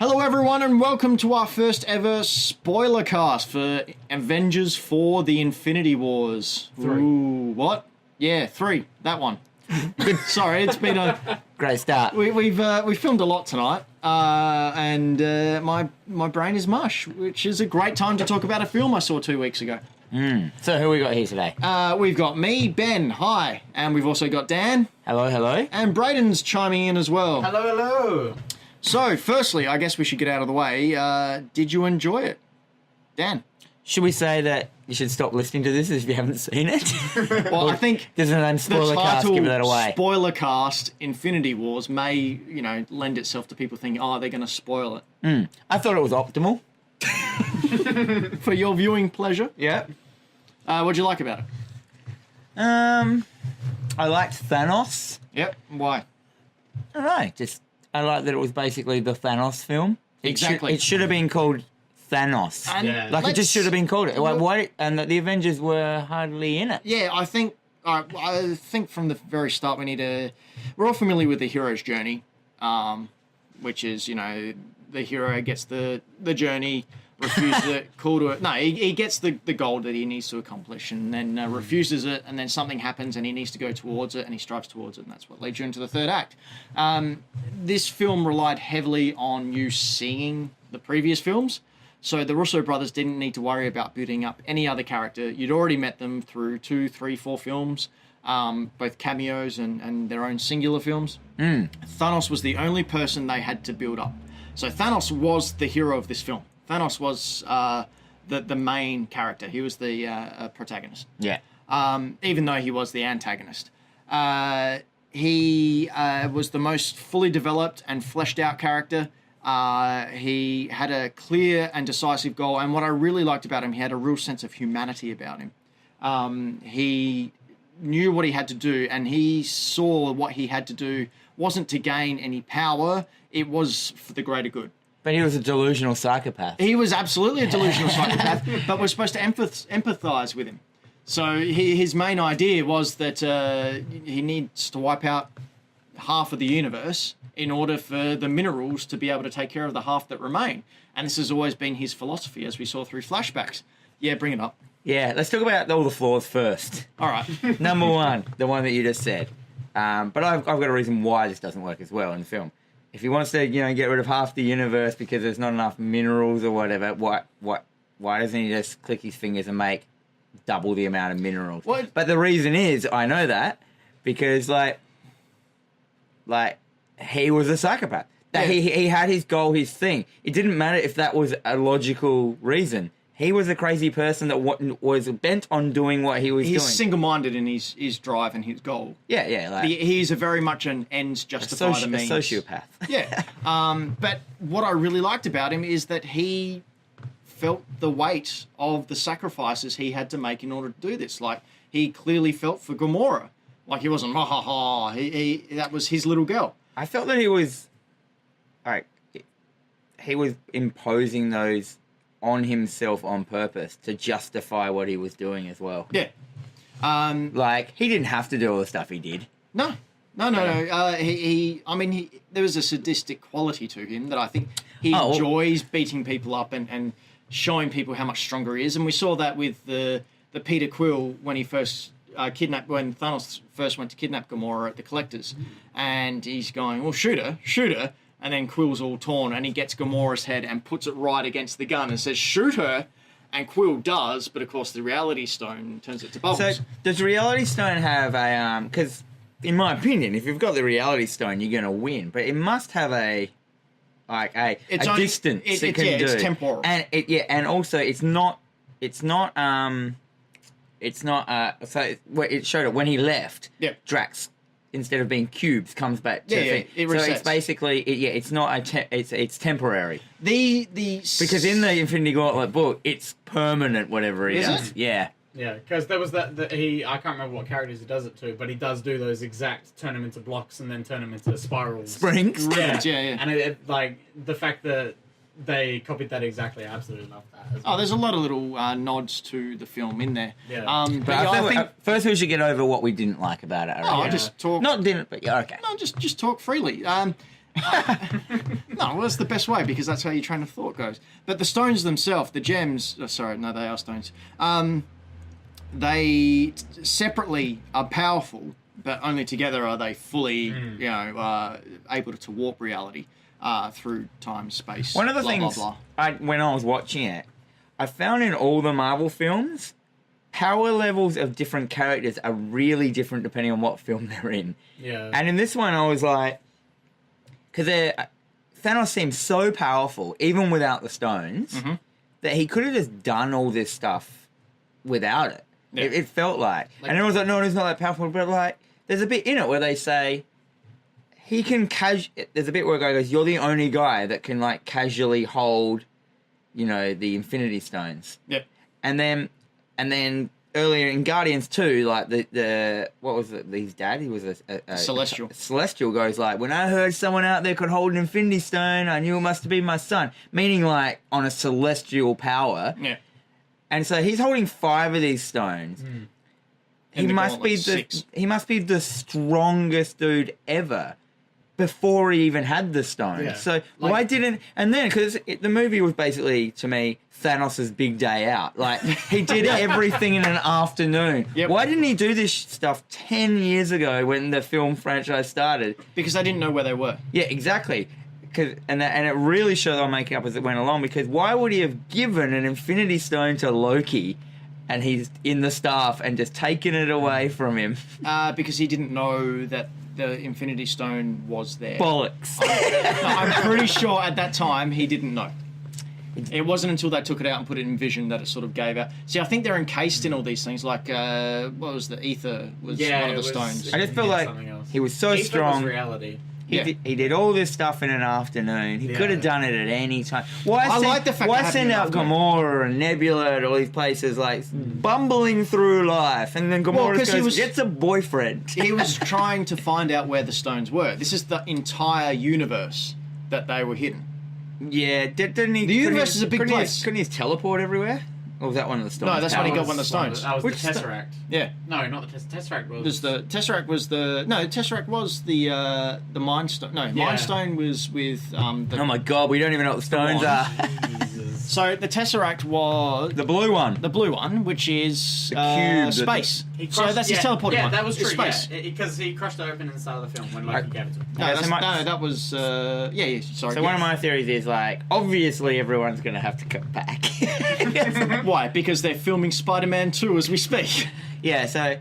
Hello everyone and welcome to our first ever Spoilercast for Avengers 4 The Infinity Wars. 3. Ooh, what? Yeah, 3. That one. Sorry, it's been a... Great start. We've filmed a lot tonight, and my brain is mush, which is a great time to talk about a film I saw 2 weeks ago. So who we got here today? We've got me, Ben, hi, and we've also got Dan. Hello, hello. And Brayden's chiming in as well. Hello, hello. So, firstly, I guess we should get out of the way. Did you enjoy it? Dan? Should we say that you should stop listening to this if you haven't seen it? Well, I think There's an the Spoilercast title giving that away. Spoilercast Infinity Wars may, lend itself to people thinking, oh, they're going to spoil it. I thought it was optimal. For your viewing pleasure. Yeah. What'd you like about it? I liked Thanos. Yep. Why? I don't know. I like that it was basically the Thanos film. Exactly. It should have been called Thanos. And Yeah. Like it just should have been called it. Why? And that the Avengers were hardly in it. Yeah, I think from the very start we're all familiar with the hero's journey, which is, the hero gets the journey, refuses it, call to it. No, he gets the goal that he needs to accomplish and then refuses it, and then something happens and he needs to go towards it and he strives towards it, and that's what leads you into the third act. This film relied heavily on you seeing the previous films. So the Russo brothers didn't need to worry about building up any other character. You'd already met them through 2, 3, 4 films, both cameos and their own singular films. Thanos was the only person they had to build up. So Thanos was the hero of this film. Thanos was the main character. He was the protagonist. Yeah. Even though he was the antagonist. He was the most fully developed and fleshed out character. He had a clear and decisive goal, and what I really liked about him, he had a real sense of humanity about him. He knew what he had to do, and he saw what he had to do wasn't to gain any power, it was for the greater good. But he was a delusional psychopath. He was absolutely a delusional psychopath, but we're supposed to empathize with him. So his main idea was that he needs to wipe out half of the universe in order for the minerals to be able to take care of the half that remain. And this has always been his philosophy, as we saw through flashbacks. Yeah, bring it up. Yeah, let's talk about all the flaws first. All right. Number one, the one that you just said. But I've got a reason why this doesn't work as well in the film. If he wants to, get rid of half the universe because there's not enough minerals or whatever, why doesn't he just click his fingers and make double the amount of minerals? What? But the reason is, I know that, because like he was a psychopath. That Yeah. he had his goal, his thing. It didn't matter if that was a logical reason. He was a crazy person that was bent on doing what he was He's doing. single-minded in his drive and his goal. Yeah, like He's a very much an ends justify the means. a sociopath. Yeah. But what I really liked about him is that he felt the weight of the sacrifices he had to make in order to do this. Like, he clearly felt for Gamora. Like, he wasn't, ha ha ha. That was his little girl. I felt that he was imposing those on himself on purpose to justify what he was doing as well. Yeah. He didn't have to do all the stuff he did. No. There was a sadistic quality to him that I think he enjoys beating people up and showing people how much stronger he is. And we saw that with the Peter Quill when he first when Thanos first went to kidnap Gamora at the Collectors. And he's going, well, shoot her. And then Quill's all torn and he gets Gamora's head and puts it right against the gun and says, shoot her. And Quill does, but of course the Reality Stone turns it to bubbles. So does Reality Stone have a because in my opinion, if you've got the Reality Stone, you're going to win. But it must have a distance it can do. It's temporal. And and also it's not. So it showed it when he left. Yeah. Drax, instead of being cubes, comes back to the thing. It so resets. it's basically it's not it's temporary. Because in the Infinity Gauntlet book, it's permanent. Whatever it Is is. it? Yeah. Yeah, because there was I can't remember what characters he does it to, but he does do those exact turn them into blocks and then turn them into spirals. Springs. Yeah. And it the fact that they copied that exactly, I absolutely love that. As well. Oh, there's a lot of little nods to the film in there. Yeah. I think First, we should get over what we didn't like about it. I just talk. Not didn't, but yeah, okay. No, just talk freely. No, well, that's the best way because that's how your train of thought goes. But the stones themselves, the gems. Oh, sorry, no, they are stones. They separately are powerful, but only together are they fully, able to warp reality through time, space. One of the blah, things blah, blah. when I was watching it, I found in all the Marvel films, power levels of different characters are really different depending on what film they're in. Yeah. And in this one, I was like, because Thanos seems so powerful, even without the stones, that he could have just done all this stuff without it. Yeah. It felt like. And everyone's like, no, he's not that powerful. But like, there's a bit in it where they say, he can there's a bit where a guy goes, you're the only guy that can like casually hold, the Infinity Stones. Yep. And then earlier in Guardians 2, like the what was it? His dad, he was a Celestial. Celestial goes like, when I heard someone out there could hold an Infinity Stone, I knew it must have been my son. Meaning like on a celestial power. Yeah. And so he's holding 5 of these stones. He must be 6. he must be the strongest dude ever before he even had the stone. Yeah. So why didn't... And then, because the movie was basically, to me, Thanos' big day out. Like, he did everything in an afternoon. Yep. Why didn't he do this stuff 10 years ago when the film franchise started? Because they didn't know where they were. Yeah, exactly. And it really showed on making up as it went along, because why would he have given an Infinity Stone to Loki and he's in the staff and just taken it away from him? Because he didn't know that the Infinity Stone was there. Bollocks. I'm pretty sure at that time he didn't know. It wasn't until they took it out and put it in Vision that it sort of gave out. See, I think they're encased in all these things. Like, what was the Ether? Was one of the stones. I just feel like he was so Ether strong. was reality. He did all this stuff in an afternoon. He could have done it at any time. Why send out Gamora and Nebula to all these places, like bumbling through life, and then Gamora just goes, gets a boyfriend. He was trying to find out where the stones were. This is the entire universe that they were hidden. Yeah, didn't he? The universe is a big place. Couldn't he teleport everywhere? Or was that one of the stones? No, that's when he got one of the stones. That was Which the Tesseract. Yeah. No, not the Tesseract. Tesseract was the Tesseract was the Mind Stone. No, Mind Stone was with the. Oh my god, we don't even know what the stones are. Jesus. So the Tesseract was The blue one. the blue one, which is The cube, space. He So that's his teleporting yeah, one. that was true. It's space. Because he crushed it open in the start of the film when Loki gave it to him. No, Yeah, so that was sorry. So one of my theories is like, obviously everyone's going to have to come back. Why? Because they're filming Spider-Man 2 as we speak. Yeah, so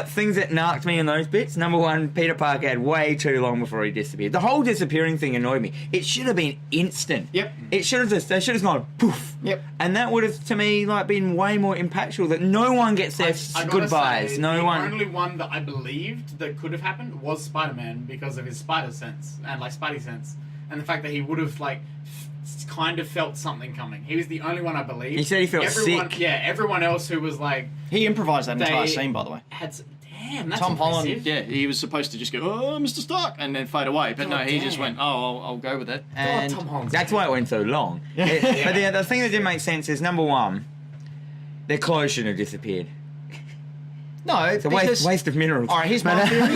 things that narked me in those bits. Number one, Peter Parker had way too long before he disappeared. The whole disappearing thing annoyed me. It should have been instant. Yep. They should have gone poof. Yep. And that would have, to me, like been way more impactful. That no one gets their I gotta goodbyes. say, No the one. only one that I believed that could have happened was Spider-Man because of his spider sense and like Spidey sense, and the fact that he would have like kind of felt something coming. He was the only one I believed. He said he felt sick. Yeah, everyone else who was like He improvised that entire scene, by the way. Damn, that's Tom Holland, impressive. he was supposed to just go, "Oh, Mr. Stark," and then fade away. But no, he just went, "Oh, I'll go with it." And Tom Holland's That's why it went so long. But the thing that didn't make sense is, number one, their clothes shouldn't have disappeared. no, It's a waste of minerals. All right, here's my theory.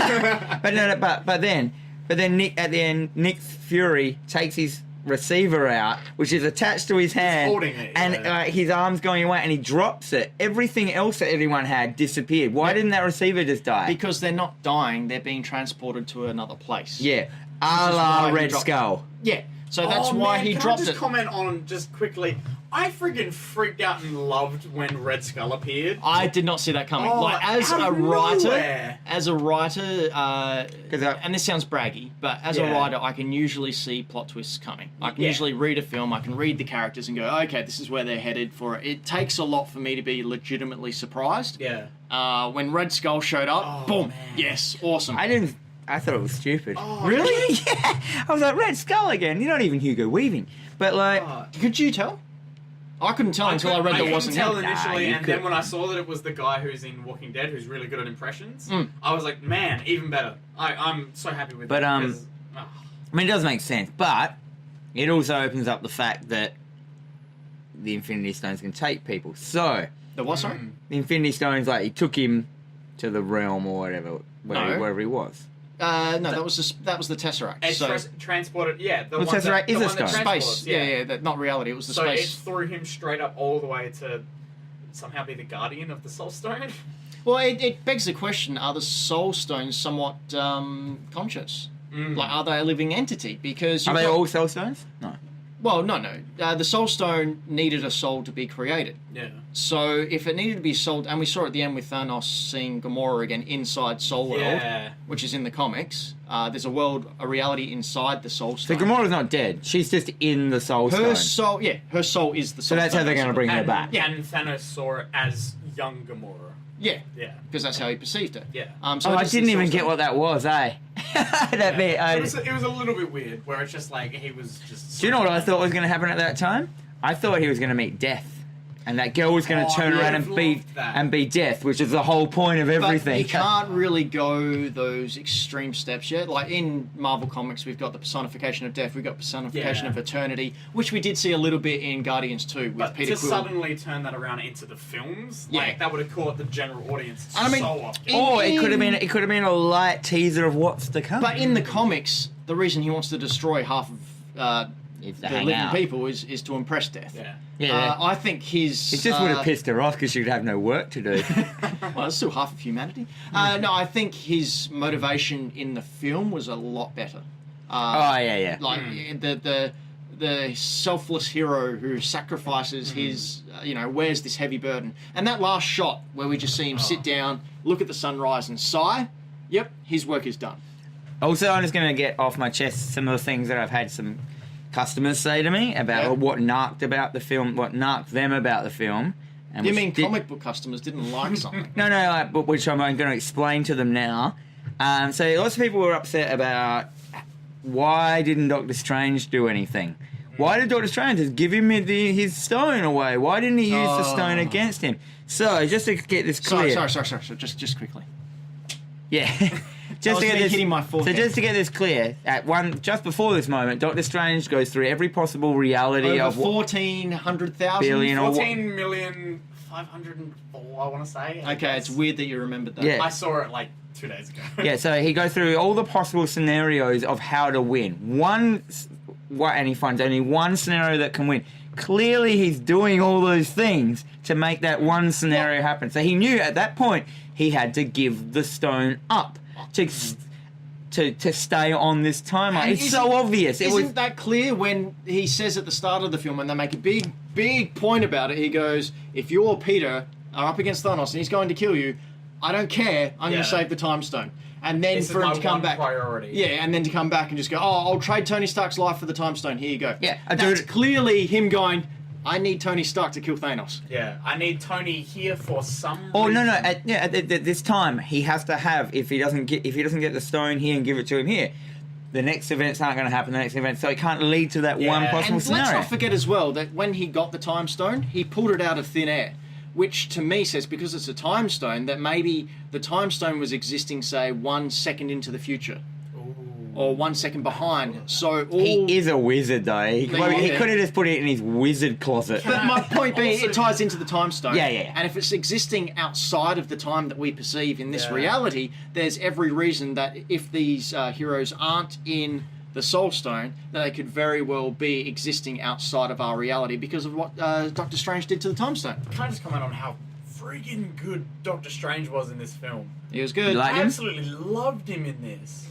But then Nick at the end, Nick Fury takes his receiver out, which is attached to his hand, holding it, and his arm's going away, and he drops it. Everything else that everyone had disappeared. Why didn't that receiver just die? Because they're not dying; they're being transported to another place. Yeah, is a why la he Red dropped Skull. Yeah. So that's why he Can dropped I just it. comment on just quickly? I friggin' freaked out and loved when Red Skull appeared. I did not see that coming. Oh, like as out a of writer, nowhere. and this sounds braggy, but as a writer, I can usually see plot twists coming. I can usually read a film, I can read the characters and go, okay, this is where they're headed for it. It takes a lot for me to be legitimately surprised. Yeah. When Red Skull showed up, boom, man. yes, awesome. I thought it was stupid. Oh, Really? Yeah, I was like, Red Skull again. You're not even Hugo Weaving. But like, Could you tell? I couldn't tell until I read that wasn't tell him. initially, you and could. then when I saw that it was the guy who's in Walking Dead, who's really good at impressions, Mm. I was like, man, even better. I'm so happy with But, that. Because, I mean, it does make sense, but it also opens up the fact that the Infinity Stones can take people. So The what, sorry? the Infinity Stones, like, he took him to the realm or whatever, No. wherever he was. No, that was the Tesseract. It So transported, yeah. The Well, one Tesseract is the a one that stone. transports, space. Yeah, that not reality. It was the So space. it threw him straight up all the way to somehow be the guardian of the Soul Stone. Well, it begs the question: are the Soul Stones somewhat conscious? Like, are they a living entity? Because Are you've they got- all Soul Stones? No. Well, no. The Soul Stone needed a soul to be created. Yeah. So if it needed to be sold, and we saw at the end with Thanos seeing Gamora again inside Soul World, Yeah. which is in the comics. There's a reality inside the Soul So Stone. Gamora's not dead. She's just in the Soul her Stone. her soul is the So Soul that's how Stone, they're going to bring her And, back. yeah, and Thanos saw it as young Gamora. Yeah, Yeah. because that's how he perceived it. Yeah. So Oh, I it is the didn't Soul even get Stone. what that was, eh? That bit. It was a little bit weird, where it's just like he was just. Do you know what I thought was going to happen at that time? I thought he was going to meet Death. And that girl was going to turn I around would've loved that. and be Death, which is the whole point of But everything. you can't really go those extreme steps yet. Like in Marvel Comics, we've got the personification of death, we've got personification Yeah. of eternity, which we did see a little bit in Guardians 2 with But Peter to Quill. suddenly turn that around into the films, Yeah. like that would have caught the general audience And I mean, so off. Or it could have been a light teaser of what's to come. But in the comics, the reason he wants to destroy half of It's to the hang living out. people is to impress death. Yeah. Yeah. I think his... It just would have pissed her off because she'd have no work to do. Well, it's still half of humanity. No, I think his motivation in the film was a lot better. Oh, yeah. Like the selfless hero who sacrifices his, wears this heavy burden. And that last shot where we just see him sit down, look at the sunrise and sigh, yep, his work is done. Also, I'm just going to get off my chest some of the things that I've had some customers say to me about Yeah. what narked them about the film. And You which mean did- comic book customers didn't like something? No, but which I'm going to explain to them now. So lots of people were upset about why didn't Doctor Strange do anything? Why did Doctor Strange just give him his stone away? Why didn't he use the stone against him? So just to get this clear. Sorry. Just quickly. Yeah. was me hitting my forehead. So just to get this clear, just before this moment, Doctor Strange goes through every possible reality Over of what 1,400,000? billion or what. 14,504,000, I want to say. I Okay, guess. it's weird that you remembered that. Yeah. I saw it like 2 days ago. Yeah, so he goes through all the possible scenarios of how to win. And he finds only one scenario that can win. Clearly, he's doing all those things to make that one scenario happen. So he knew at that point he had to give the stone up to stay on this timeline. And It's so obvious. Isn't that clear when he says at the start of the film, when they make a big point about it, he goes, if you or Peter are up against Thanos and he's going to kill you, I don't care, I'm going to save the time stone. And then This for is him my to come one back. priority. Yeah, and then to come back and just go, I'll trade Tony Stark's life for the time stone, here you go. Yeah, That's clearly him going, I need Tony Stark to kill Thanos. Yeah, I need Tony here for some Oh no! reason. At this time, he has to have. If he doesn't get the stone here and give it to him here, the next events aren't going to happen. The next event, so it can't lead to that one Yeah. possible And scenario. let's not forget as well that when he got the time stone, he pulled it out of thin air. Which to me says, because it's a time stone, that maybe the time stone was existing, say, 1 second into the future. Or 1 second behind. So all... He is a wizard, though. He Yeah. could have just put it in his wizard closet. But my point being, Also- it ties into the time stone. Yeah. And if it's existing outside of the time that we perceive in this Yeah. reality, there's every reason that if these heroes aren't in the Soul Stone, that they could very well be existing outside of our reality because of what Doctor Strange did to the time stone. Can I just comment on how freaking good Doctor Strange was in this film? He was good. You like I him? absolutely loved him in this.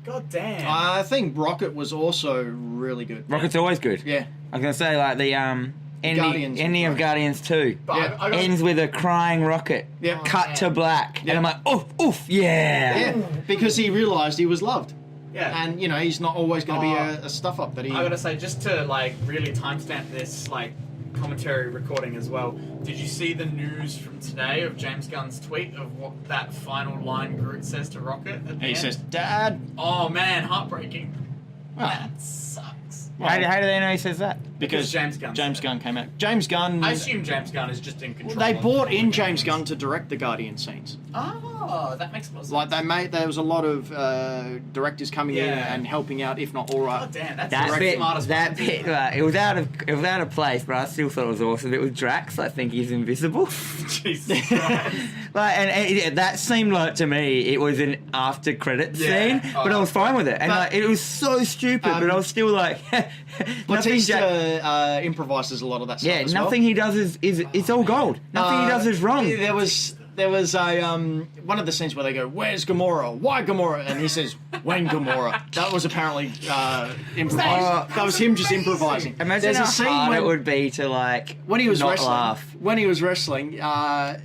God damn. I think Rocket was also really good. Rocket's always good. Yeah. I was gonna say like the Guardians ending was of great. Guardians 2 But Yeah. I got, ends with a crying Rocket. Yeah. Cut to black, Yeah. and I'm like, oof, yeah. Yeah, because he realised he was loved. yeah. And, he's not always going to be a stuff up that he... I gotta say, just to like really timestamp this like commentary recording as well. Did you see the news from today of James Gunn's tweet of what that final line Groot says to Rocket? At the he end? says, Dad. "Oh man, heartbreaking. Well, That sucks." How do they know he says that? because James Gunn James said Gunn came out. James Gunn... I assume James Gunn is just in control. They of brought all in the James games. Gunn to direct the Guardian scenes. Oh. Oh, that makes a lot of sense. Like there was a lot of directors coming in Yeah. and helping out, if not all right. Oh damn, that's That the bit, smartest that person bit, to do. it was out of place, but I still thought it was awesome. It was Drax. I think he's invisible. Jesus Christ. Like, and that seemed like to me it was an after credit Yeah. scene, Oh, but I was fine with it, and but- like, it was so stupid, but I was still like, nothing. Batista improvises a lot of that stuff. Yeah, as nothing he does is it's all gold. Nothing he does is wrong. There was a one of the scenes where they go, "Where's Gamora? Why Gamora?" And he says, "When Gamora." That was apparently improvised. That was him just improvising. Imagine There's how hard it would be to like when he was not wrestling. laugh. When he was wrestling,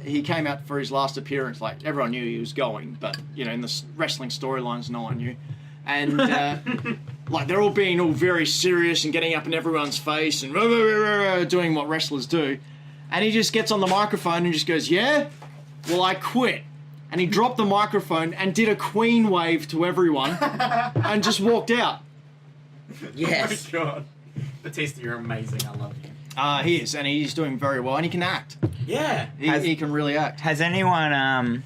he came out for his last appearance. Like everyone knew he was going, but you know, in the wrestling storylines, no one knew. And like they're all being all very serious and getting up in everyone's face and doing what wrestlers do. And he just gets on the microphone and just goes, "Yeah, well, I quit." And he dropped the microphone and did a Queen wave to everyone and just walked out. Yes. Oh my god. Batista, you're amazing. I love you. He is, and he's doing very well, and he can act. Yeah. He can really act. Has anyone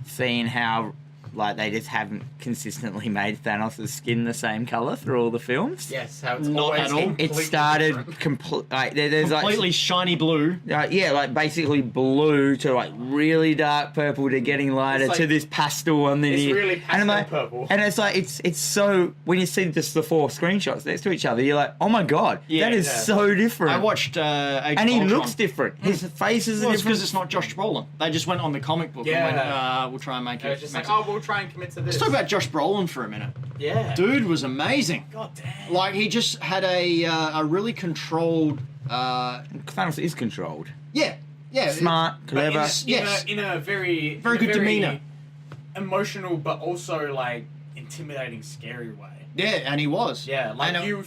seen how like they just haven't consistently made Thanos' skin the same color through all the films? Yes, how it's Not always at all. It completely started different. like there's Completely shiny blue. yeah, like basically blue to like really dark purple to getting lighter It's like- to this pastel one. Then it's you, really and I'm pastel like, purple. and it's like it's so when you see just the 4 screenshots next to each other, you're like, oh my god, Yeah, that is yeah. so different. I watched Age and of he Ultron. looks different. His face is Well, it's different. because it's not Josh Brolin. They just went on the comic book Yeah. and went, we'll try and make It it. was just make like, it- oh, we'll try and commit to this. Let's talk about Josh Brolin for a minute. Yeah. Dude was amazing. God damn. Like he just had a really controlled. Thanos is controlled, Yeah. smart, But clever. Yes. in a very Very good demeanor. emotional, but also like intimidating, scary way. Yeah, and he was. Yeah, like And, you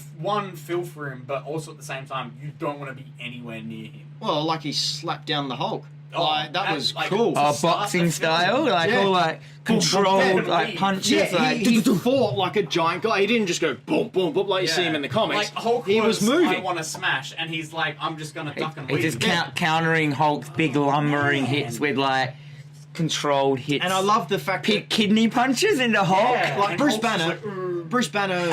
feel for him, but also at the same time you don't want to be anywhere near him. Well, like he slapped down the Hulk. Oh, Like, that was like- cool. Oh, Boxing style, like Yeah. all like controlled, Yeah, like punches, Yeah, like he fought like a giant guy. He didn't just go boom, boom, boom like you see him in the comics. Like Hulk he was moving. I want to smash, and he's like, I'm just gonna duck and He weave. just countering Hulk's big lumbering hits with like controlled hits. And I love the fact that kidney punches into Hulk. Yeah. like And Bruce Hulk's just Banner, like, "Ugh." Bruce Banner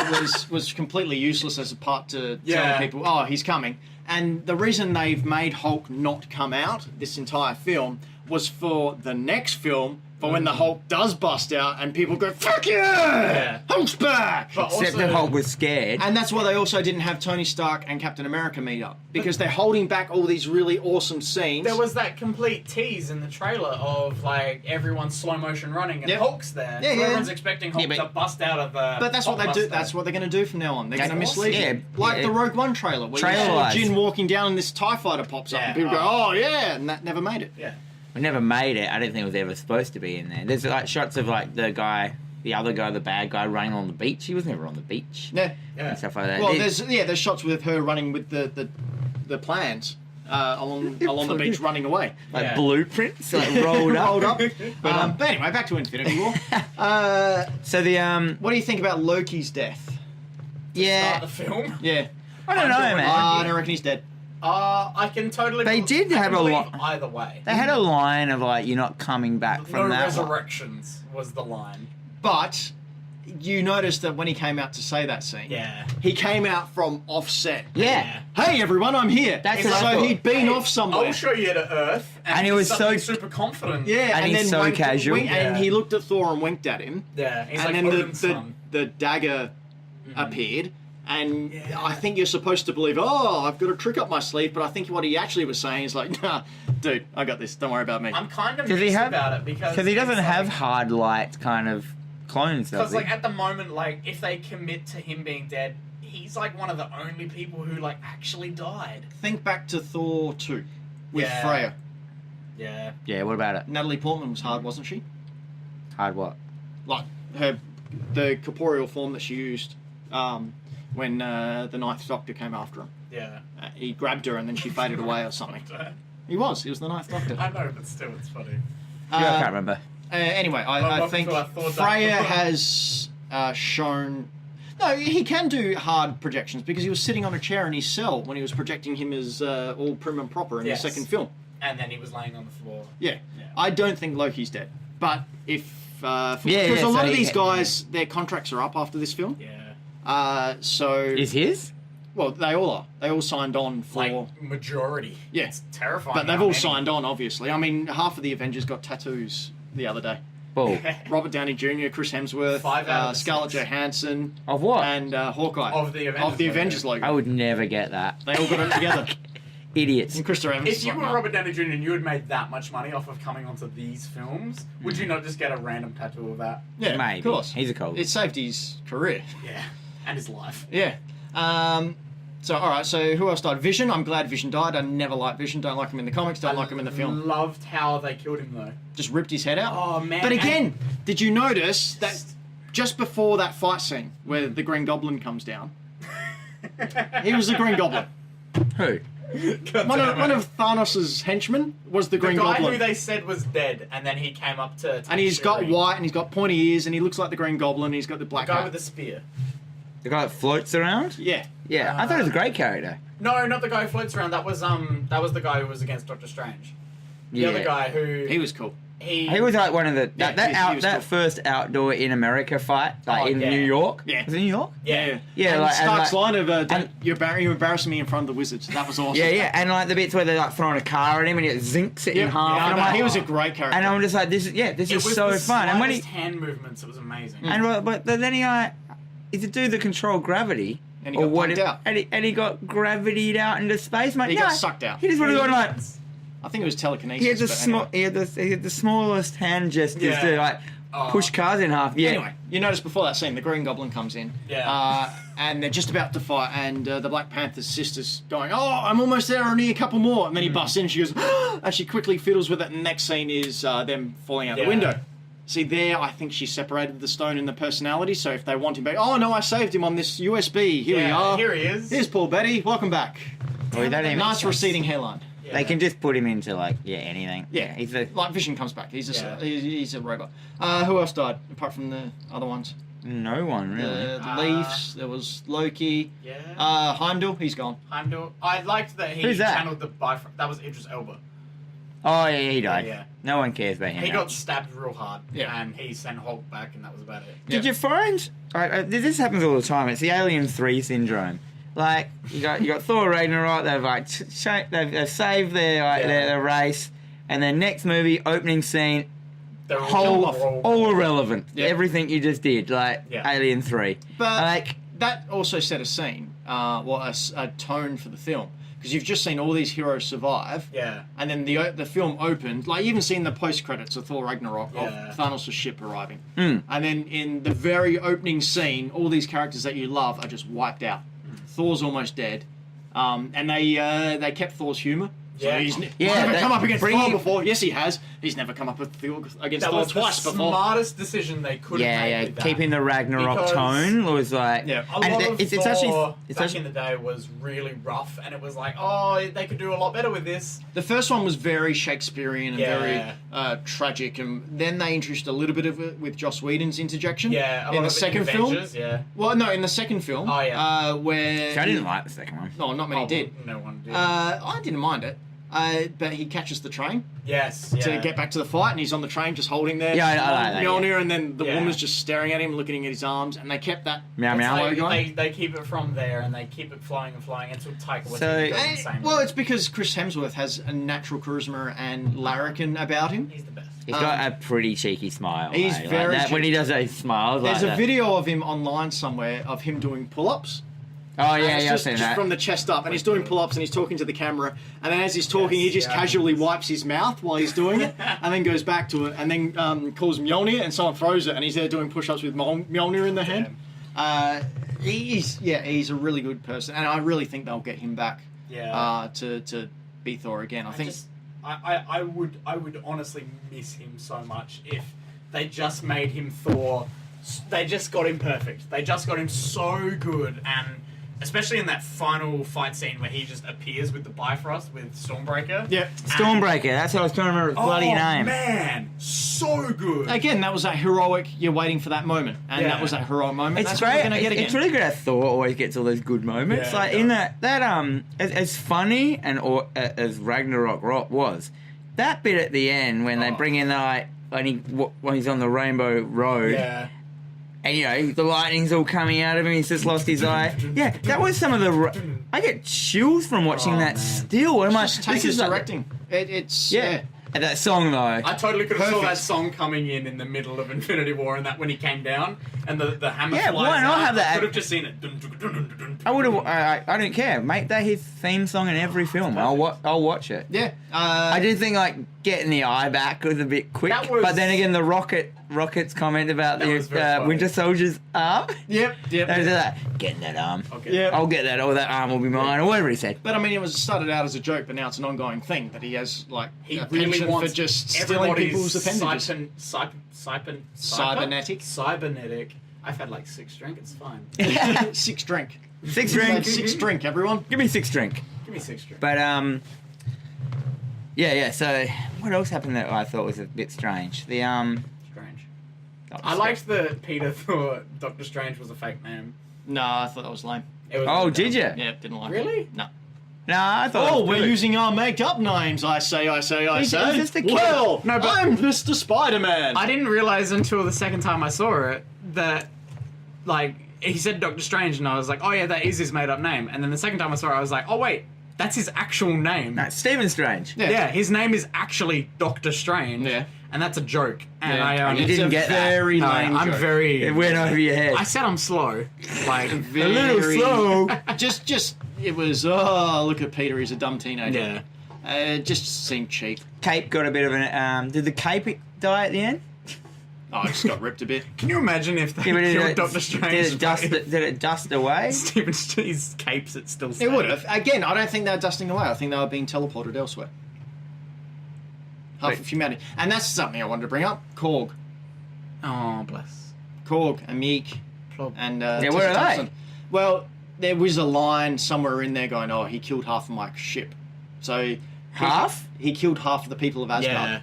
was completely useless as a part to Yeah. tell people, oh, he's coming. And the reason they've made Hulk not come out this entire film was for the next film, for when the Hulk does bust out and people go, fuck yeah! Hulk's back! But Except also, that Hulk was scared. And that's why they also didn't have Tony Stark and Captain America meet up, because they're holding back all these really awesome scenes. there was that complete tease in the trailer of like everyone slow motion running and Yep. Hulk's there. Yeah, so yeah. everyone's expecting Hulk Yeah, but- to bust out of the. But that's what they do. blockbuster. That's what they're going to do from now on. They're going to That's mislead awesome. you. Yeah, Like yeah. the Rogue One trailer, where you saw Trailer-wise. Jin walking down and this TIE fighter pops up, Yeah, and people go, "Oh yeah," and that never made it. Yeah. We never made it. I didn't think it was ever supposed to be in there. There's like shots of like the other guy, the bad guy running on the beach. He was never on the beach. Yeah. Yeah. And stuff like that. Well, It- there's shots with her running with the plans along the beach, running away. like Yeah. blueprints like rolled up. Rolled up. But anyway, back to Infinity War. So the What do you think about Loki's death? yeah, Start the film. Yeah. I don't know, man. I don't reckon he's dead. I can totally. They did have a believe lot- either way. They had a line of like, "You're not coming back No from that." one. resurrections was the line. But you noticed that when he came out to say that scene, Yeah. he came out from offset. Yeah. Hey everyone, I'm here. That's so what I thought. he'd been Hey, off somewhere. I'll show you to Earth, And he he's was so- suddenly super confident. Yeah, And he's then so winked- casual. and Yeah. he looked at Thor and winked at him. Yeah. He's And like then Odin's son. the dagger appeared. And Yeah. I think you're supposed to believe, oh, I've got a trick up my sleeve. But I think what he actually was saying is like, nah, dude, I got this. Don't worry about me. I'm kind of Does he mixed have- about it because he doesn't it's have like, hard light kind of clones, does because he? like at the moment, like if they commit to him being dead, he's like one of the only people who like actually died. Think back to Thor 2 with Yeah. Freya. Yeah. Yeah, what about it? Natalie Portman was hard, wasn't she? Hard what? Like the corporeal form that she used when the Ninth Doctor came after him. Yeah. He grabbed her and then she faded away or something. He was the Ninth Doctor. I know, but still, it's funny. I can't remember. Anyway, I Welcome think to our Thor Freya Dark. has shown. No, he can do hard projections because he was sitting on a chair in his cell when he was projecting him as all prim and proper in Yes. the second film. And then he was laying on the floor. Yeah. Yeah. I don't think Loki's dead. But if because yeah, a lot so of these he- guys, their contracts are up after this film. Yeah. So Is his? well, they all are. They all signed on for. Like, majority. Yeah. It's terrifying. But they've how all many. signed on, obviously. I mean, half of the Avengers got tattoos the other day. Bull. Robert Downey Jr., Chris Hemsworth, 5 out of the Scarlett 6. Johansson, Of what? and Hawkeye. Of the Avengers logo. I would never get that. They all got it together. Idiots. And Christopher Evans If is you like, were "No." Robert Downey Jr. and you had made that much money off of coming onto these films, would you not just get a random tattoo of that? Yeah, Maybe. of course. He's a cold. It saved his career. Yeah. And his life. Yeah. So, alright, so who else died? Vision. I'm glad Vision died. I never liked Vision. Don't like him in the comics. Don't like him in the film. Loved how they killed him though. Just ripped his head out. Oh man. But again, did you notice that just before that fight scene where the Green Goblin comes down, he was the Green Goblin. Who? One of Thanos' henchmen was the Green guy Goblin. who they said was dead, and then he came up to. And he's got white and he's got pointy ears and he looks like the Green Goblin. He's got the The black guy hat. with the spear. The guy that floats around? Yeah. Yeah, I thought he was a great character. No, not the guy who floats around. That was the guy who was against Doctor Strange. The Yeah. other guy who He was cool. He was like one of the Yeah, he was that cool. first outdoor in America fight, like Oh, in yeah. New York. Yeah. Was it New York? Yeah. Yeah, and like- and Stark's like- line of and- you're embarrassing me in front of the wizards. That was awesome. Yeah, yeah, and like the bits where they're like throwing a car at him and it zinks it Yeah, in half. yeah, and I'm no, like, he was a great character. and I'm just like, this It is was so the fun. And when he slightest hand movements, it was amazing. but then he like, he's a dude that control gravity. And he got pumped out. And he got gravitied out into space, mate. He No, got sucked out. He just would have gone like. I think it was telekinesis. He had the but small. anyway. He had the smallest hand gestures Yeah. to like push cars in half. Yeah. Anyway, you notice before that scene, the Green Goblin comes in. Yeah. And they're just about to fight, and the Black Panther's sister's going, "Oh, I'm almost there. I need a couple more." And then he busts in, and she goes, and she quickly fiddles with it. And the next scene is them falling out the Yeah. window. See, there, I think she separated the stone and the personality. So if they want him back, oh no, I saved him on this USB. Here we are. Here he is. Here's Paul Betty. Welcome back. Well, he don't even- Nice receding hairline. Yeah. They can just put him into like anything. Yeah, he's a like Vision comes back. He's a Yeah. he's a robot. Who else died apart from the other ones? no one really. The Leafs. There was Loki. Yeah. Heimdall. He's gone. Heimdall. I liked that he Who's that? channeled the Bifrost. That was Idris Elba. Oh yeah, he died. Yeah. No one cares about him. He now. got stabbed real hard. Yeah. And he sent Hulk back, and that was about it. Did you find? This happens all the time. It's the Alien 3 syndrome. Like you got Thor Ragnarok. They've like they've saved their race, and their next movie opening scene, They're all all irrelevant. Yeah. Everything you just did, like Yeah. Alien 3. But like that also set a scene, a tone for the film, because you've just seen all these heroes survive. Yeah. And then the film opened, like you even seen the post credits of Thor Ragnarok Yeah. of Thanos' ship arriving, Mm. and then in the very opening scene, all these characters that you love are just wiped out. Thor's almost dead, and they kept Thor's humor. So Yeah. he's Yeah, never that- come up against bring Thor him- before. Yes, he has. He's never come up against That Thor was twice the before. smartest decision they could have made with that. keeping the Ragnarok Because tone was like. Yeah. A lot of it's Thor actually back in the day was really rough, and it was like, oh, they could do a lot better with this. The first one was very Shakespearean and Yeah. very tragic, and then they introduced a little bit of it with Joss Whedon's interjection. Yeah, a in lot the of second film. Avengers, yeah. Well, no, in the second film. Oh, yeah. Where I didn't like the second one. No, not many Oh, did. No one did. I didn't mind it. But he catches the train yes. to Yeah. get back to the fight, and he's on the train just holding there. Yeah, I like that, Mjolnir, and then the Yeah. woman's just staring at him, looking at his arms, and they kept that. Meow that meow. flow They, going. they keep it from there, and they keep it flowing and flowing until Taika Waititi So- does the same. Well, it's because Chris Hemsworth has a natural charisma and larrikin about him. He's the best. He's got a pretty cheeky smile. He's like very that, when he cheeky. does those smiles. There's like a that. video of him online somewhere of him doing pull-ups. Oh And yeah, it's yeah, I've just, seen just that. from the chest up, and he's doing pull-ups, and he's talking to the camera, and then as he's talking, Yes, he just yeah. casually wipes his mouth while he's doing it, and then goes back to it, and then calls Mjolnir, and someone throws it, and he's there doing push-ups with Mjolnir in the hand. He's a really good person, and I really think they'll get him back Yeah. to be Thor again. I would honestly miss him so much if they just made him Thor. They just got him perfect. They just got him so good, and especially in that final fight scene where he just appears with the Bifrost with Stormbreaker. Yeah. Stormbreaker. That's what I was trying to remember his bloody name. Man, so good. Again, that was that heroic. You're waiting for that moment, and Yeah. that was that heroic moment. It's That's great. what we're gonna get again. It's really good how Thor always gets all those good moments. Yeah, like it in does. that as funny and as Ragnarok was, that bit at the end when they bring in the when he's on the Rainbow Road. Yeah. And, the lightning's all coming out of him. He's just lost his eye. Yeah, that was some of the... I get chills from watching that man. still. Just take his directing. It's... Yeah. And that song, though. I totally could have saw Perfect. that song coming in the middle of Infinity War, and that when he came down and the hammer Yeah, flies why not out, have that? I could have just seen it. Dun, dun, dun, dun, dun, dun. I would have... I don't care. Make that his theme song in every film. I'll watch it. Yeah. I do think, getting the eye back was a bit quick. But then again, the Rocket's comment about That was very the funny. Winter Soldier's arm. Yep. That was like, getting that arm. Okay. Yeah. I'll get that, or that arm will be mine, or whatever he said. But I mean, it started out as a joke, but now it's an ongoing thing that he has He a really penchant wants for just stealing people's appendages. Cybernetic. Cybernetic. I've had 6 drink. It's fine. 6 drink. 6 drink. 6 drink, everyone. Give me 6 drink. Give me 6 drink. But yeah. So what else happened that I thought was a bit strange? The Strange. I liked that Peter thought Doctor Strange was a fake name. No, I thought that was lame. It was Oh, did you? Yeah, didn't like it. Really? No. Nah, I thought. Oh, it was we're good. using our make-up names. I say. He's just a kid. Well, No, but- I'm Mr. Spider-Man. I didn't realize until the second time I saw it that, he said Doctor Strange, and I was like, oh yeah, that is his made-up name. And then the second time I saw it, I was like, oh wait, that's his actual name. No, Stephen Strange. Yeah, his name is actually Doctor Strange. Yeah. And that's a joke. And Yeah. I You It's didn't a get that. very no, lame I'm joke. very. It went over your head. I said I'm slow. a little Very- slow. Just it was. Oh, look at Peter. He's a dumb teenager. Yeah. It just seemed cheap. Cape got a bit of an. Did the cape die at the end? Oh, it just got ripped a bit. Can you imagine if they Yeah, but killed Doctor Strange? Did it dust away? Stephen Strange's capes, it still It would have. Again, I don't think they're dusting away. I think they were being teleported elsewhere. Half Wait. of humanity. And that's something I wanted to bring up. Korg. Oh, bless. Korg, Amik, Plod. and Yeah, Tessa where are they? Thompson. Well, there was a line somewhere in there going, oh, he killed half of my ship. So... Half? He killed half of the people of Asgard. Yeah.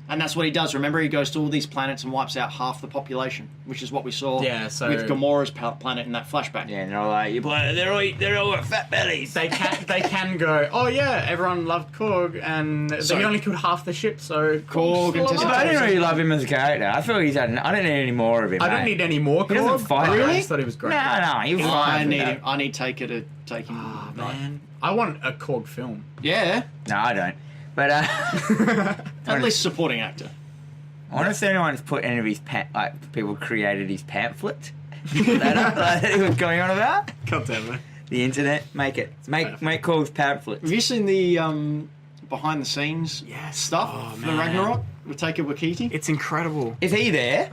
And that's what he does. Remember, he goes to all these planets and wipes out half the population, which is what we saw Yeah, so- with Gamora's planet in that flashback. Yeah, and they're all like, they're all got fat bellies. They can go, oh yeah, everyone loved Korg, and So- they only killed half the ship, so Korg and Tessa But I didn't Thompson. really love him as a character. I feel he's had. I don't need any more of him. I don't mate. need any more He doesn't Korg. fight. I Really? just thought he was great. No, he was I fine. need him. I need Taker to take him. Oh, right. man. I want a Korg film. Yeah. No, I don't. But At least supporting actor. I wonder if anyone's put any of his people created his pamphlet. That up, that he was going on about God damn it. the internet. Make Korg's pamphlet. Have you seen the behind the scenes Yes. stuff Oh, for the man. Ragnarok with Taika Waititi? It's incrable. Is he there?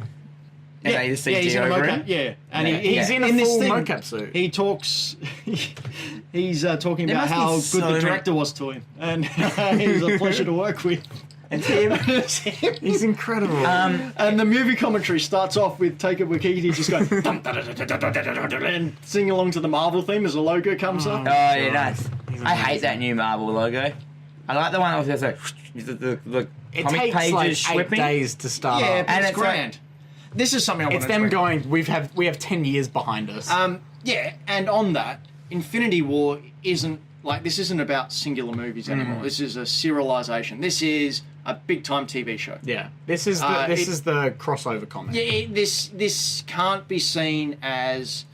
And they just yeah, CG he's in a over mocap. him? Yeah, and Yeah. He's in a this full thing, mocap suit. He talks. He's talking There about must be how good so the many- director was to him, and he's a pleasure to work with. It's him. It's him. He's incredible. And the movie commentary starts off with Taika Waititi just going dum, da, da, da, da, da, da, da, da, and singing along to the Marvel theme as the logo comes up. Oh, yeah, nice. He's I hate amazing. that new Marvel logo. I like the one that was just like the It comic takes pages like 8 sweeping. days to start Yeah, up. but And it's it's like- grand. This is something I want It's to them bring. going, we have 10 years behind us. Yeah, and on that, Infinity War isn't like this isn't about singular movies anymore. This is a serialization. This is a big time TV show. yeah. This is the crossover comic. Yeah, this can't be seen as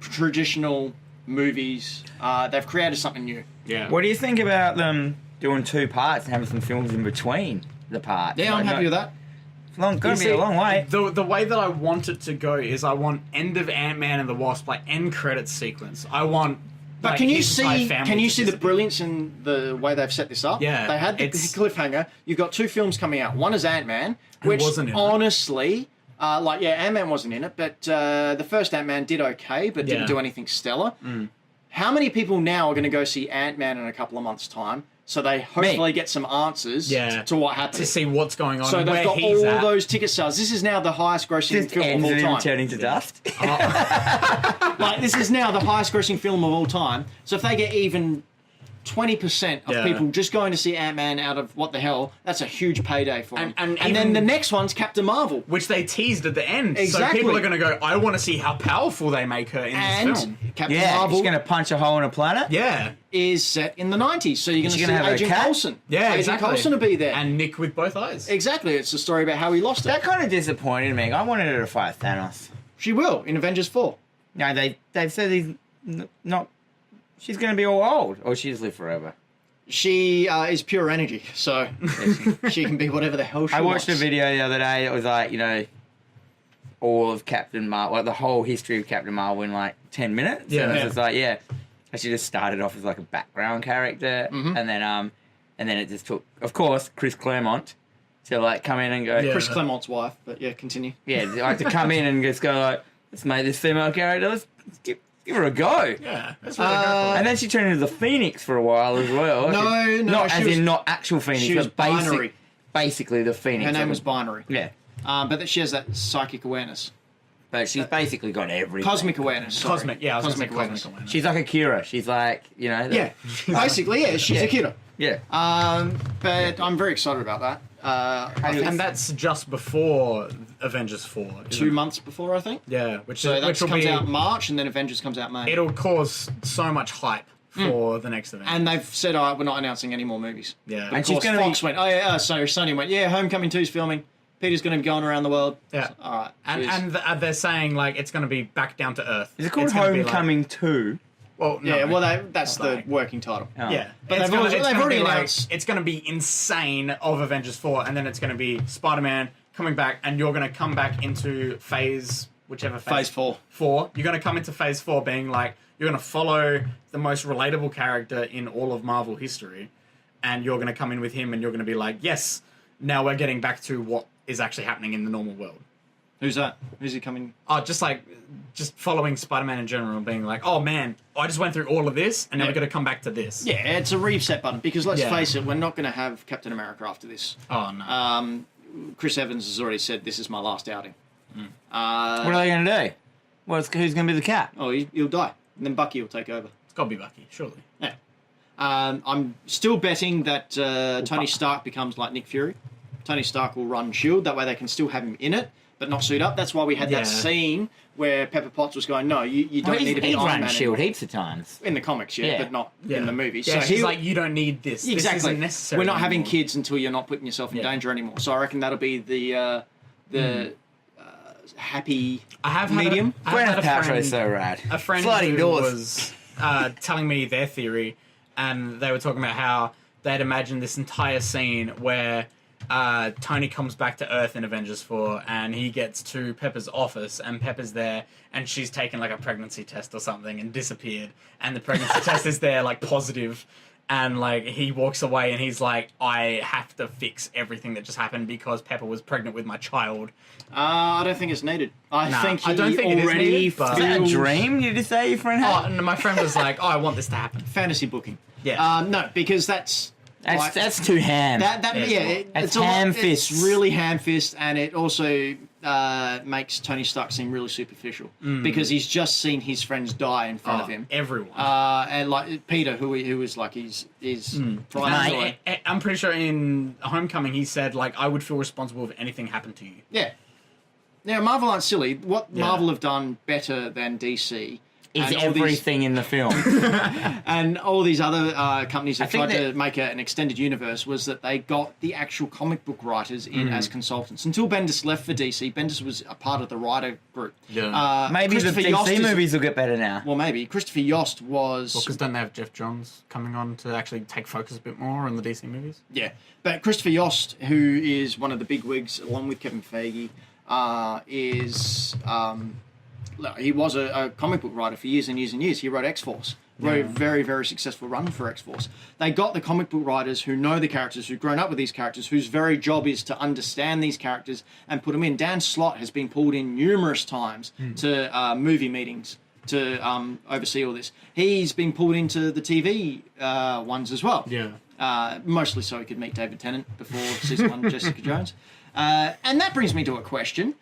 traditional movies. They've created something new. Yeah. What do you think about them doing 2 parts and having some films in between the parts? Yeah, I'm happy with that. It's gonna be a long way. The way that I want it to go is I want end of Ant-Man and the Wasp, like end credits sequence. I want. But like, can you his entire see? family Can you to see the disappear. brilliance in the way they've set this up? Yeah, they had the it's- cliffhanger. You've got 2 films coming out. One is Ant-Man, which wasn't in it. honestly, Ant-Man wasn't in it, but the first Ant-Man did okay, but didn't Yeah. do anything stellar. How many people now are going to go see Ant-Man in a couple of months' time? So they hopefully get some answers Yeah. to what happened. to see what's going on So and they've where got he's all at. those ticket sales. This is now the highest grossing Just film ends of with all him time. turning to dust. Like this is now the highest grossing film of all time. So if they get even 20% of Yeah. people just going to see Ant-Man out of what the hell, that's a huge payday for them. And And even- then the next one's Captain Marvel. Which they teased at the end. Exactly. So people are going to go, I want to see how powerful they make her in And this film. Captain Yeah, Marvel she's going to punch a hole in a planet. Yeah. is set in the 90s. So you're going to She's see gonna have a Agent cat? Coulson. Yeah, Agent exactly. Coulson will be there. And Nick with both eyes. Exactly. It's a story about how he lost That it. kind of disappointed me. I wanted her to fight Thanos. She will in Avengers 4. No, they've said not. She's going to be all old, or she's live forever. She is pure energy, so she can be whatever the hell she I wants. watched a video the other day. It was like, all of Captain Marvel, like the whole history of Captain Marvel in like 10 minutes. Yeah. And it's Yeah. just like, and she just started off as like a background character, Mm-hmm. and then it just took, of course, Chris Claremont to like come in and go, Yeah. Chris Claremont's wife, but yeah, continue. like to come in and just go like, let's make this female character, let's give her a go. Yeah. That's really cool. And then she turned into the Phoenix for a while as well. No, not she as was- in not actual Phoenix, she was but binary. basically the Phoenix. Her name of was it. Binary. Yeah, But that she has that psychic awareness. but she's basically got everything. Cosmic awareness. Sorry. Cosmic. Yeah, I was Cosmic going to say awareness. cosmic awareness. She's like a Kira. She's like, Yeah, basically, yeah, she's a kiddo. yeah. But I'm very excited about that. I think And that's just before Avengers 4. isn't 2 it? months before, I think. Yeah, which So that will comes be out in March, and then Avengers comes out May. it'll cause so much hype for the next event. And they've said, all right, we're not announcing any more movies. Yeah. Of And she's course, gonna Fox went, oh yeah, sorry, Sony went, yeah, Homecoming 2's filming. Peter's going to be going around the world. Yeah. So, all right. and cheers. they're saying like it's going to be back down to earth. Is it called It's gonna be Homecoming 2? well, no, yeah, well, that's the like- working title. Oh. Yeah, But it's they've gonna, already- it's they've gonna already be like, announced- it's going to be insane of Avengers 4, and then it's going to be Spider-Man coming back, and you're going to come back into whichever Phase 4. 4. You're going to come into phase 4 being like, you're going to follow the most relatable character in all of Marvel history, and you're going to come in with him, and you're going to be like, yes, now we're getting back to what is actually happening in the normal world. Who's that? Who's he coming? Oh, just following Spider-Man in general and being like, oh man, I just went through all of this, and now Yeah. we're going to come back to this. Yeah, it's a reset button, because let's Yeah. face it, we're not going to have Captain America after this. Oh, no. Chris Evans has already said this is my last outing. What are they going to do? Who's going to be the cat? Oh, he'll die. And then Bucky will take over. It's got to be Bucky, surely. Yeah. I'm still betting that Tony Stark becomes like Nick Fury. Tony Stark will run S.H.I.E.L.D. That way they can still have him in it, but not suit up. That's why we had Yeah. that scene where Pepper Potts was going, no, you don't need to be He's Iron run Man Shield anymore." heaps of times. In the comics, yeah, Yeah. but not in the movie. Yeah, so she's he- like, you don't need this. This exactly. isn't necessary We're not having anymore. kids until you're not putting yourself in Yeah. danger anymore. So I reckon that'll be the happy I have medium. Had Gwyneth a Paltrow's friend, so rad. a friend Sliding who doors. was telling me their theory, and they were talking about how they'd imagined this entire scene where Tony comes back to Earth in Avengers 4, and he gets to Pepper's office, and Pepper's there, and she's taken like a pregnancy test or something and disappeared, and the pregnancy test is there like positive, and like he walks away and he's like, I have to fix everything that just happened because Pepper was pregnant with my child. I don't think it's needed. I Nah, think he I don't think it is already needed, but- Is that a feels- dream you just say your friend Oh, had? and my friend was like, oh, I want this to happen. fantasy booking. Yeah. No, because that's like- That's too ham. That Yeah, yeah, That's it's a lot- ham It's fists. really ham fist, and it also makes Tony Stark seem really superficial because he's just seen his friends die in front of him. Everyone. And like Peter, who was like his prime Mate. joy. I'm pretty sure in Homecoming he said, like, I would feel responsible if anything happened to you. Yeah. Now Marvel aren't silly. What Yeah. Marvel have done better than DC is and all these- everything in the film. and all these other companies that I think tried that- to make an extended universe was that they got the actual comic book writers in as consultants. Until Bendis left for DC, Bendis was a part of the writer group. Yeah. Maybe the Christopher Yost DC is- movies will get better now. Well, maybe. Christopher Yost was... Because don't they have Jeff Johns coming on to actually take focus a bit more on the DC movies? Yeah. But Christopher Yost, who is one of the big wigs, along with Kevin Feige, he was a comic book writer for years and years and years. He wrote X-Force. Wrote a very, very successful run for X-Force. They got the comic book writers who know the characters, who've grown up with these characters, whose very job is to understand these characters and put them in. Dan Slott has been pulled in numerous times to movie meetings to oversee all this. He's been pulled into the TV ones as well. Yeah. Mostly so he could meet David Tennant before season 1 Jessica Jones. And that brings me to a question.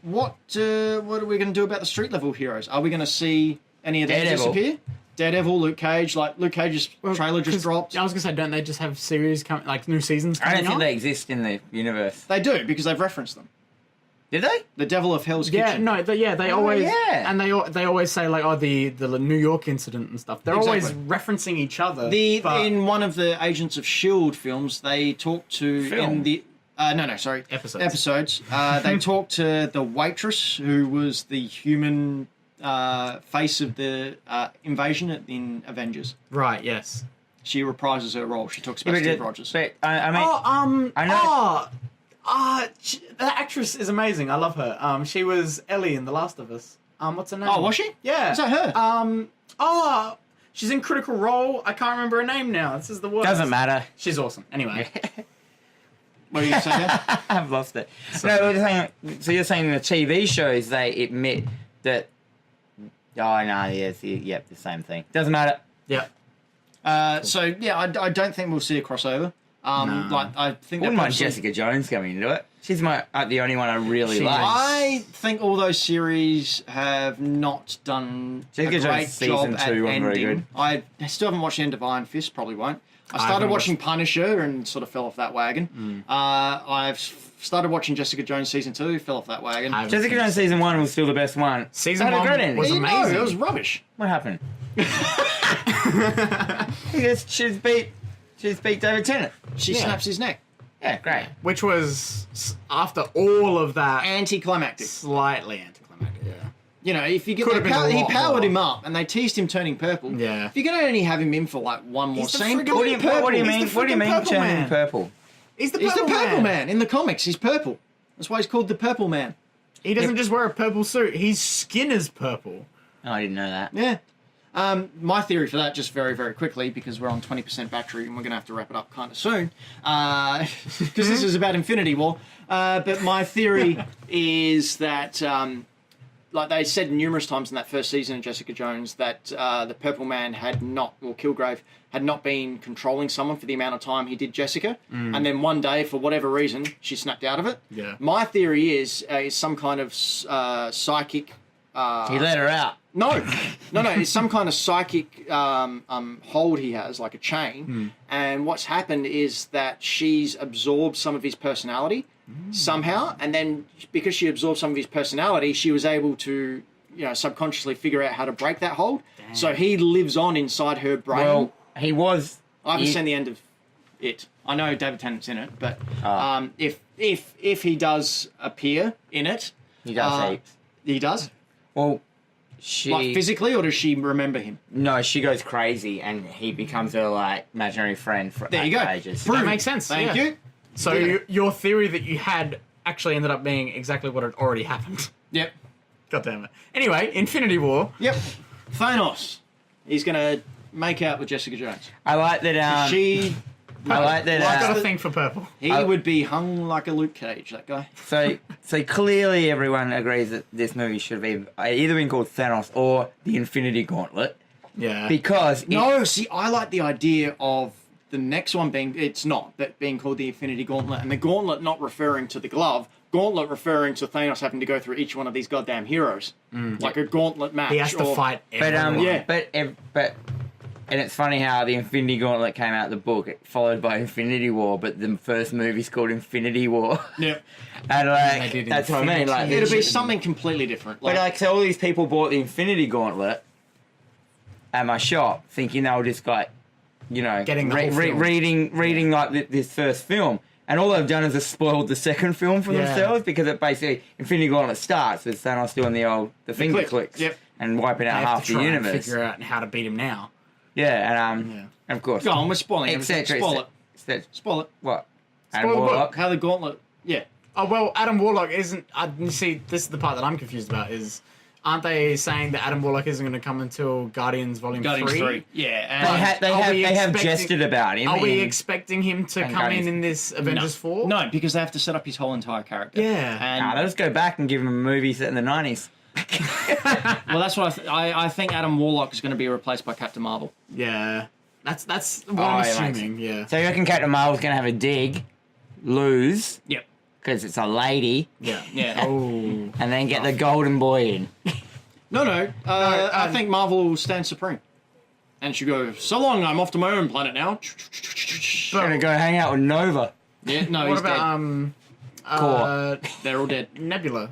What are we going to do about the street level heroes? Are we going to see any of them Daredevil. disappear? Daredevil, Luke Cage. Like Luke Cage's trailer just dropped. I was gonna say, don't they just have series coming, like new seasons I coming don't think up? they exist in the universe. They do because they've referenced them. Did they? The Devil of Hell's Yeah, Kitchen. no, they Oh, always yeah. and they always say like, oh, the New York incident and stuff. They're always Exactly. referencing each other. but In one of the Agents of Shield films, they talk to Film? in the episodes. They talk to the waitress who was the human face of the invasion in Avengers. right, yes. She reprises her role. She talks about Steve Rogers. But I mean, Oh, I know. that actress is amazing. I love her. She was Ellie in The Last of Us. What's her name? Oh, was she? Yeah. Is that her? She's in Critical Role. I can't remember her name now. This is the worst. Doesn't matter. She's awesome. Anyway. What are you saying? I've lost it. No, we're saying, so you're saying the TV shows, they admit that... Oh, no, yes, yep, the same thing. Doesn't matter. Yeah. So yeah, I don't think we'll see a crossover. No. Like I think Wouldn't mind personally- Jessica Jones coming into it. She's the only one I really She like. is. I think all those series have not done Jessica a Jones great season job at 2 wasn't very ending. good. I still haven't watched the end of Iron Fist. Probably won't. I started haven't watching Punisher and sort of fell off that wagon. I've started watching Jessica Jones season 2. Fell off that wagon. I haven't Jessica seen Jones season 1 was still the best one. Season It had a 1 great ending. was You know, amazing. it was rubbish. What happened? She's beat David Tennant. She Yeah. snaps his neck. Yeah, great. Which was, after all of that, Anticlimactic. slightly anticlimactic, yeah. You know, if you get Could have been a he lot powered more. him up, and they teased him turning purple. Yeah. If you're gonna only have him in for like one more He's the scene, friggin' go What do you, purple. what do you He's mean? the What do you friggin' mean Purple turning Man. purple? He's the He's the Purple Purple Man in the comics. He's purple. That's why he's called the Purple Man. He doesn't just wear a purple suit. His skin is purple. Oh, I didn't know that. Yeah. My theory for that, just very, very quickly, because we're on 20% battery and we're going to have to wrap it up kind of soon, because this is about Infinity War. But my theory is that, like they said numerous times in that first season of Jessica Jones, that the Purple Man had not, or Kilgrave, had not been controlling someone for the amount of time he did Jessica. And then one day, for whatever reason, she snapped out of it. Yeah. My theory is some kind of psychic... He let her out. No. It's some kind of psychic hold he has, like a chain. And what's happened is that she's absorbed some of his personality somehow. And then because she absorbed some of his personality, she was able to, subconsciously figure out how to break that hold. Damn. So he lives on inside her brain. Well, he was. I haven't he- seen the end of it. I know David Tennant's in it, but Oh. if he does appear in it, He does heaps. he does. Well, she. Like physically, or does she remember him? No, she goes crazy, and he becomes her imaginary friend for There you go. ages. Prove That it. makes sense, Thank yeah. you. So Yeah. your theory that you had actually ended up being exactly what had already happened. Yep. God damn it. Anyway, Infinity War. Yep. Thanos. He's gonna make out with Jessica Jones. I like that. She. I like that. I've got the- a thing for purple. He would be hung like a Luke Cage. That guy. So clearly everyone agrees that this movie should have either been called Thanos or the Infinity Gauntlet Yeah. because No, see, I like the idea of the next one being but being called the Infinity Gauntlet, and the Gauntlet not referring to the glove. Gauntlet referring to Thanos having to go through each one of these goddamn heroes, like a gauntlet match. he has to or- fight But everyone. Yeah. but and it's funny how the Infinity Gauntlet came out the book, followed by Infinity War, but the first movie's called Infinity War. Yep. And They did that's what I mean. Like, It'll be something completely different. but so all these people bought the Infinity Gauntlet at my shop, thinking they were just Getting the whole film. reading like this first film. And all they've done is just spoiled the second film for Yeah. themselves because it basically Infinity Gauntlet starts with Thanos doing the finger click. clicks Yep. and wiping They out have half to the try and universe. figure out how to beat him now. Yeah, and Yeah. of course, Go on, we're spoiling everything. etc. Spoil it. Spoil it. What? Spoil And the book. Warlock. How the Gauntlet. Yeah. Oh, well, Adam Warlock isn't... you see, this is the part that I'm confused about, is... Aren't they saying that Adam Warlock isn't going to come until Guardians Volume 3? Guardians 3. Yeah. They, And they have expecting- jested about him. Are we in- expecting him to and come Guardians- in this Avengers 4? No, because they have to set up his whole entire character. Yeah. And Nah, let's go back and give him a movie set in the 90s. well, that's what I think. Adam Warlock is going to be replaced by Captain Marvel. Yeah. That's what Oh, I'm yeah, makes assuming, yeah. So you reckon Captain Marvel's going to have a dig, lose, Yep. because it's a lady, Yeah. Yeah. Oh. and then get the golden boy in. No. I think Marvel will stand supreme. And she goes, "So long, I'm off to my own planet now." Gonna go hang out with Nova. Yeah, no, What he's about dead. Core. They're all dead. Nebula?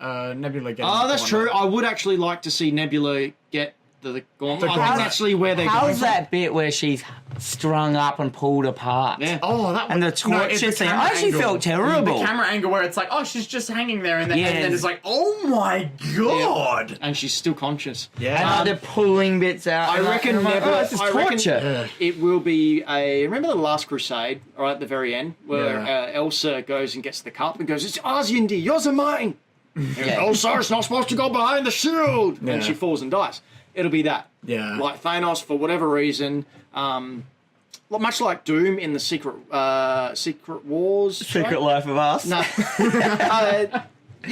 Nebula getting. Oh, that's the true. gauntlet. I would actually like to see Nebula get the gauntlet. The I think gauntlet. that's actually where they're going. How's that bit where she's strung up and pulled apart? Yeah. Oh, that And the it's torture scene. camera I actually angle. felt terrible. The camera angle where it's like, oh, she's just hanging there, and then, Yes. and then it's like, oh my god. And she's still conscious. Yeah. And like they're pulling bits out. I and reckon I'm like, Nebula. oh, this is I reckon torture. it will be a. Remember the Last Crusade, right at the very end, where Yeah. Elsa goes and gets the cup and goes, "It's ours, Indy. Yours are mine." Yeah. Elsa, it's not supposed to go behind the shield, Yeah. and she falls and dies. It'll be that. Yeah. Like Thanos, for whatever reason, much like Doom in the Secret Wars. Secret right? Life of Us. No.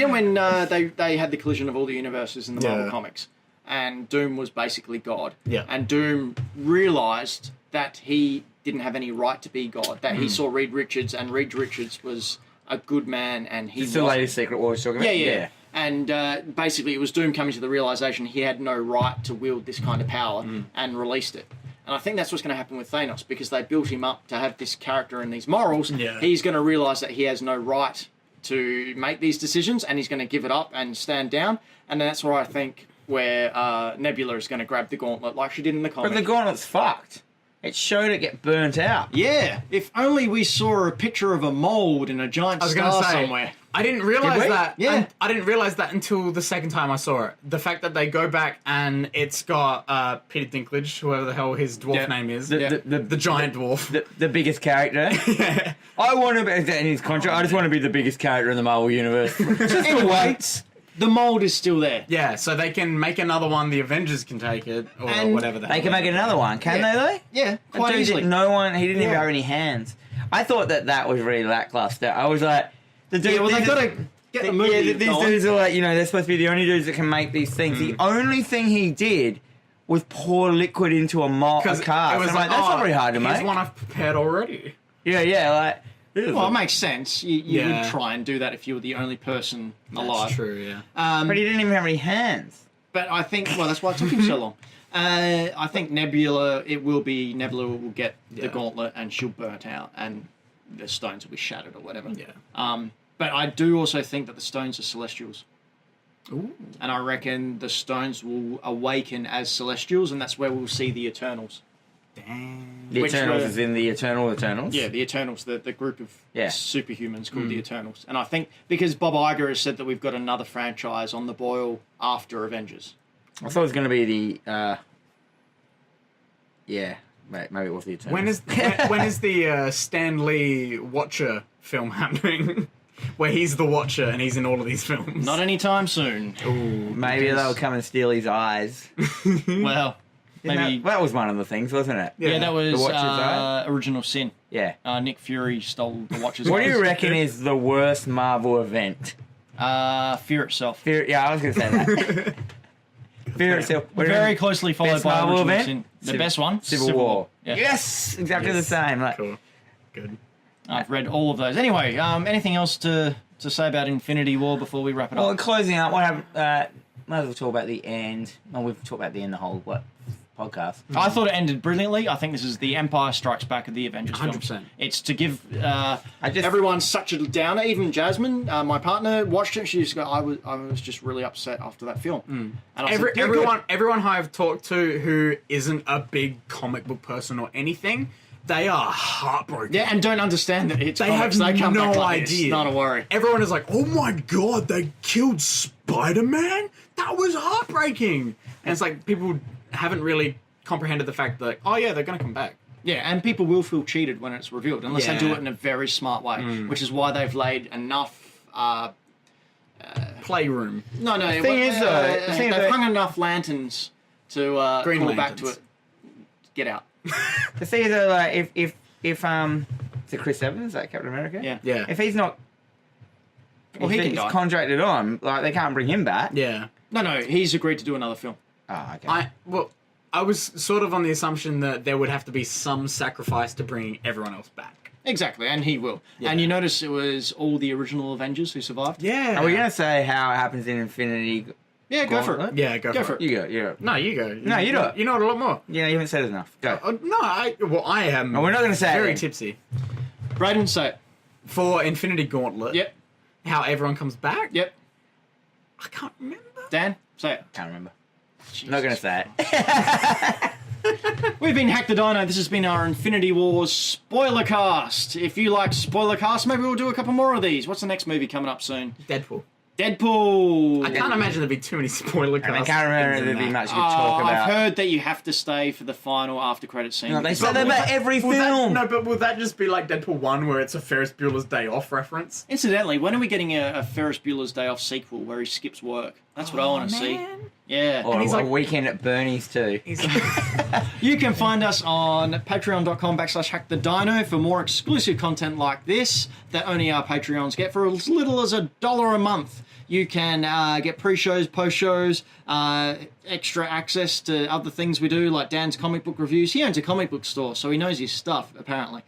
When they had the collision of all the universes in the Marvel Yeah. comics, and Doom was basically God. Yeah. And Doom realized that he didn't have any right to be God. That he saw Reed Richards, and Reed Richards was a good man, and he It's the wasn't. latest Secret Wars talking Yeah, about. yeah. And basically, it was Doom coming to the realization he had no right to wield this kind of power and released it. And I think that's what's going to happen with Thanos, because they built him up to have this character and these morals. Yeah. He's going to realize that he has no right to make these decisions, and he's going to give it up and stand down. And that's where I think where Nebula is going to grab the gauntlet like she did in the comic. But the gauntlet's fucked. It showed it get burnt out. Yeah, if only we saw a picture of a mold in a giant I was star gonna say, somewhere. I didn't realize Did we? that. Yeah. I didn't realize that until the second time I saw it. The fact that they go back and it's got Peter Dinklage, whoever the hell his dwarf Yeah. name is, Yeah. the giant dwarf. The biggest character. Yeah. I want to be in his contract. I just want to be the biggest character in the Marvel universe. Just for Anyway, once. the mold is still there. Yeah, so they can make another one. The Avengers can take it, or And whatever. They can make another one, can Yeah. they though? Yeah, The quite dude easily. didn't- No one. He didn't even Yeah. have any hands. I thought that was really lackluster. I was like, the dude. Yeah, well, they've these- got to get the movie Yeah, these going. dudes are like, they're supposed to be the only dudes that can make these things. The only thing he did was pour liquid into a Because cast. it was I'm like, that's not very hard to here's make. one I've prepared already. Yeah, like. Well, it makes sense. You Yeah. would try and do that if you were the only person alive. That's true. Yeah. But he didn't even have any hands. But I think, well, that's why it took him so long. I think Nebula will get the Yeah. gauntlet, and she'll burn out, and the stones will be shattered or whatever. Yeah. But I do also think that the stones are celestials. Ooh. And I reckon the stones will awaken as celestials, and that's where we'll see the Eternals. Dang. The Which Eternals were- is in the Eternals. Yeah, the Eternals, the group of Yeah. superhumans called the Eternals. And I think because Bob Iger has said that we've got another franchise on the boil after Avengers. I thought it was going to be the. Yeah, maybe it was the Eternals. When is the Stan Lee Watcher film happening? Where he's the Watcher and he's in all of these films. Not anytime soon. Maybe they'll come and steal his eyes. Well, maybe. That was one of the things, wasn't it? Yeah, that was The Watcher's eye? Original Sin. Yeah. Nick Fury stole the Watcher's What do you eyes. reckon is the worst Marvel event? Fear itself. Yeah, I was going to say that. Fear itself. What do you Very reckon? closely followed Best by Marvel Original event? Sin. The Civil- best one? Civil War. Yeah. Yes, exactly the same. Like, Cool. Good. I've read all of those. Anyway, anything else to say about Infinity War before we wrap it well, up? closing up, what happened? Might as well talk about the end. Well, we've talked about the end the whole podcast. I thought it ended brilliantly. I think this is the Empire Strikes Back of the Avengers films. 100%. It's to give just- everyone such a downer. Even Jasmine, my partner, watched it. She just go, I was just really upset after that film. And I said, "Yeah, good." Everyone I've talked to who isn't a big comic book person or anything, they are heartbroken. Yeah, and don't understand that it's They comics. have They come no back like this. idea. Not a worry. Everyone is like, "Oh my god, they killed Spider-Man? That was heartbreaking." And it's like people haven't really comprehended the fact that, oh yeah, they're gonna come back. Yeah, and people will feel cheated when it's revealed, unless they do Yeah. it in a very smart way, which is why they've laid enough. Playroom. No, thing is, though, the thing is they've that- hung enough lanterns to Green call back to Lanterns. it. Get out. To see that, like, if is it Chris Evans, is that Captain America? Yeah. Yeah. If he's not, Well, if he can he's die. contracted on, like, they can't bring him back. Yeah. No, he's agreed to do another film. Oh, okay. I was sort of on the assumption that there would have to be some sacrifice to bring everyone else back. Exactly, and he will. Yeah. And you notice it was all the original Avengers who survived? Yeah. Are we going to say how it happens in Infinity Yeah, go for it. Gauntlet? Yeah, go for it. You go. You. No, you go. No, you do it. You know it a lot more. Yeah, you haven't said enough. Go. No, I am. Oh, we're not gonna say it very then. tipsy Brayden, say it. for Infinity Gauntlet. Yep. How everyone comes back. Yep. I can't remember. Dan, say it. Can't remember. Jesus. Not gonna say it. We've been Hack the Dino. This has been our Infinity Wars Spoilercast. If you like Spoilercast, maybe we'll do a couple more of these. What's the next movie coming up soon? Deadpool. Deadpool. I can't imagine there'd be too many spoiler casts. I can't remember there'd be much good talk about. I've heard that you have to stay for the final after credit scene. No, they because- say that about every film. But will that just be like Deadpool 1 where it's a Ferris Bueller's Day Off reference? Incidentally, when are we getting a Ferris Bueller's Day Off sequel where he skips work? That's what I want to see. Yeah. Or he's a like- weekend at Bernie's too. You can find us on patreon.com/hackthedino for more exclusive content like this that only our Patreons get for as little as $1 a month. You can get pre-shows, post-shows, extra access to other things we do, like Dan's comic book reviews. He owns a comic book store, so he knows his stuff, apparently.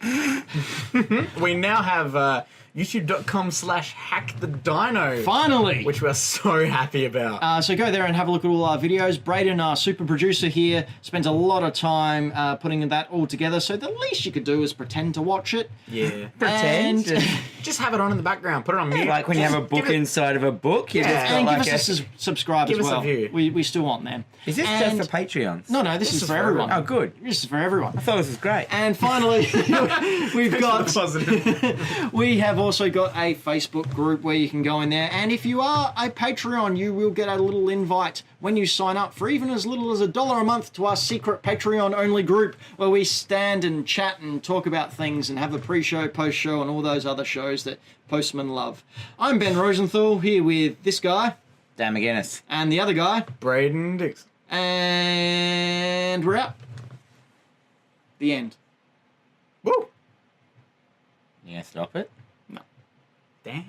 We now have youtube.com/hackthedino. Finally! Which we're so happy about. So go there and have a look at all our videos. Brayden, our super producer here, spends a lot of time putting that all together, so the least you could do is pretend to watch it. Yeah. Pretend. And, Just have it on in the background. Put it on mute. Like when you have a book Give it- inside of a book, you Yeah. just got and like give us a subscribe Give as us a well. view. We still want them. Is this And- just for Patreons? No, this is for everyone. Oh, good. This is for everyone. I thought this was great. And finally, we've got positive. we have also got a Facebook group where you can go in there, and if you are a Patreon, you will get a little invite when you sign up for even as little as $1 a month to our secret Patreon only group where we stand and chat and talk about things and have a pre-show, post-show, and all those other shows that postmen love. I'm Ben Rosenthal here with this guy Dan McGuinness. and the other guy, Brayden Dix. and we're out. The end. Woo! You gonna stop it? No. Damn.